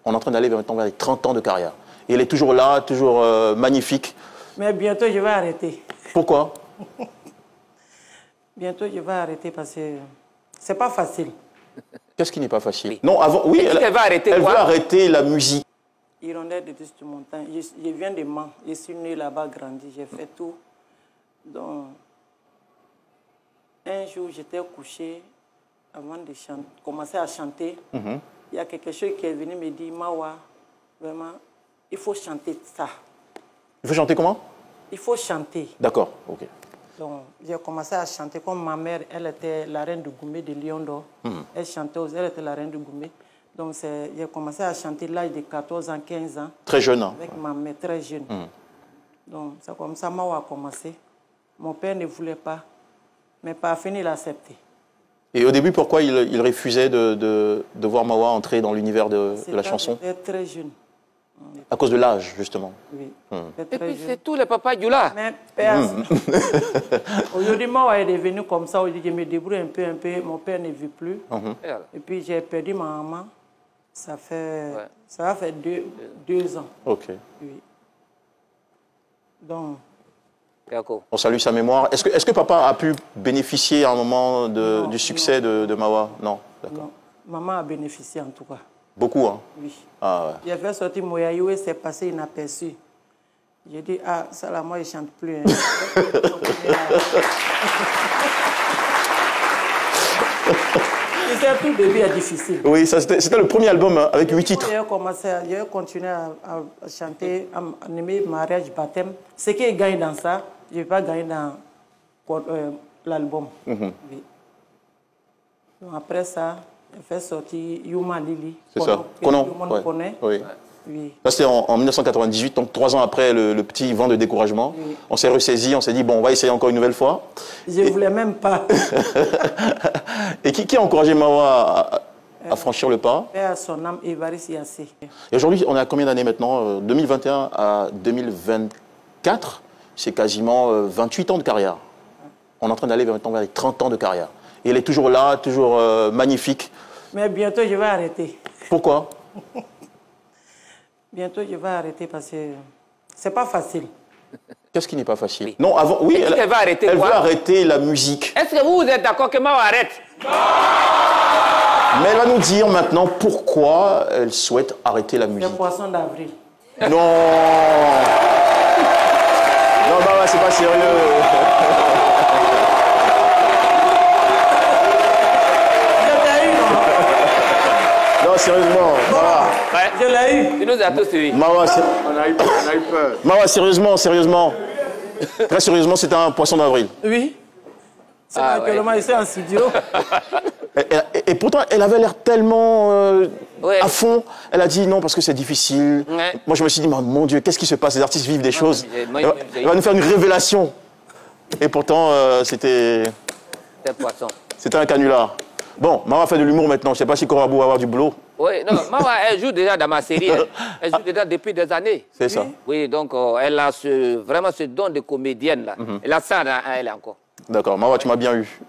On est en train d'aller maintenant vers les 30 ans de carrière. Et elle est toujours là, toujours magnifique. Mais bientôt, je vais arrêter. Pourquoi? Bientôt, je vais arrêter parce que c'est pas facile. Qu'est-ce qui n'est pas facile? Oui. Non, avant, oui, elle va arrêter elle quoi? veut arrêter la musique. Hirondelle de Dessus du Montagne. Je viens de Mans. Je suis née là-bas, grandi. J'ai fait tout. Donc, un jour, j'étais couchée avant de commencer à chanter. Il y a quelque chose qui est venu me dire, Mawa, vraiment, il faut chanter ça. Il faut chanter comment? Il faut chanter. D'accord, ok. Donc, j'ai commencé à chanter comme ma mère, elle était la reine du Goumé de Lion d'Or. Elle chantait, elle était la reine du Goumé. Donc, j'ai commencé à chanter à l'âge de 14 ans, 15 ans. Très jeune. Hein? Avec ma mère, très jeune. Donc, c'est comme ça, Mawa a commencé. Mon père ne voulait pas, mais par fin, il a accepté. Et au début, pourquoi il refusait de voir Mawa entrer dans l'univers de la chanson? J'étais très jeune. À cause de l'âge, justement. Oui. Et puis c'est tout le papa du là. Mais aujourd'hui, Mawa est devenu comme ça. Aujourd'hui, je me débrouille un peu. Mon père ne vit plus. Et puis j'ai perdu ma maman. Ça va faire deux ans. Ok. Oui. Donc. On salue sa mémoire. Est-ce que papa a pu bénéficier à un moment du succès de Mawa? Non. D'accord. Maman a bénéficié en tout cas. Beaucoup, hein? Oui. Ah, ouais. J'ai fait sortir Moyaïou et c'est passé inaperçu. J'ai dit, ah, ça là, moi, je ne chante plus. Hein. Tout début est difficile. Oui, c'était le premier album hein, avec 8 titres. J'ai continué à chanter, à animer mariage, baptême. Ce qui est gagné dans ça, je ne vais pas gagner dans l'album. Oui. Donc après ça, j'ai fait sortir Yuma Lili. C'est ça. Tout le monde connaît. Oui. Oui. Ça, c'était en 1998, donc 3 ans après le petit vent de découragement. Oui. On s'est ressaisi, on s'est dit, bon, on va essayer encore une nouvelle fois. Je ne voulais même pas. Et qui a encouragé Mawa à franchir le pas? Père son âme, Évariste Yassé. Et aujourd'hui, on est à combien d'années maintenant? 2021 à 2024, c'est quasiment 28 ans de carrière. On est en train d'aller maintenant vers les 30 ans de carrière. Et elle est toujours là, toujours magnifique. Mais bientôt, je vais arrêter. Pourquoi? Bientôt, je vais arrêter parce que c'est pas facile. Qu'est-ce qui n'est pas facile? Oui. Non, avant, oui, elle va arrêter elle quoi? veut arrêter la musique. Est-ce que vous êtes d'accord que Mawa arrête? Mais elle va nous dire maintenant pourquoi elle souhaite arrêter la musique. C'est poisson d'avril. Non. Non, bah, c'est pas sérieux. Non, sérieusement. Je l'ai eu. Tu nous as tous suivis. Mawa, on a eu peur. Mawa, sérieusement. Très sérieusement, c'est un poisson d'avril. Oui. C'est actuellement ici en studio. Et pourtant, elle avait l'air tellement à fond. Elle a dit non parce que c'est difficile. Ouais. Moi, je me suis dit, mon Dieu, qu'est-ce qui se passe? Les artistes vivent des choses. Elle va nous faire une révélation. Et pourtant, c'était... C'était un poisson. C'était un canular. Bon, Mawa fait de l'humour maintenant. Je ne sais pas si Korabou va avoir du boulot. Oui, non, Mawa, elle joue déjà dans ma série. Elle joue déjà depuis des années. C'est ça. Oui, donc elle a vraiment ce don de comédienne là. Elle a ça, elle encore. D'accord, Mawa, tu m'as bien eu.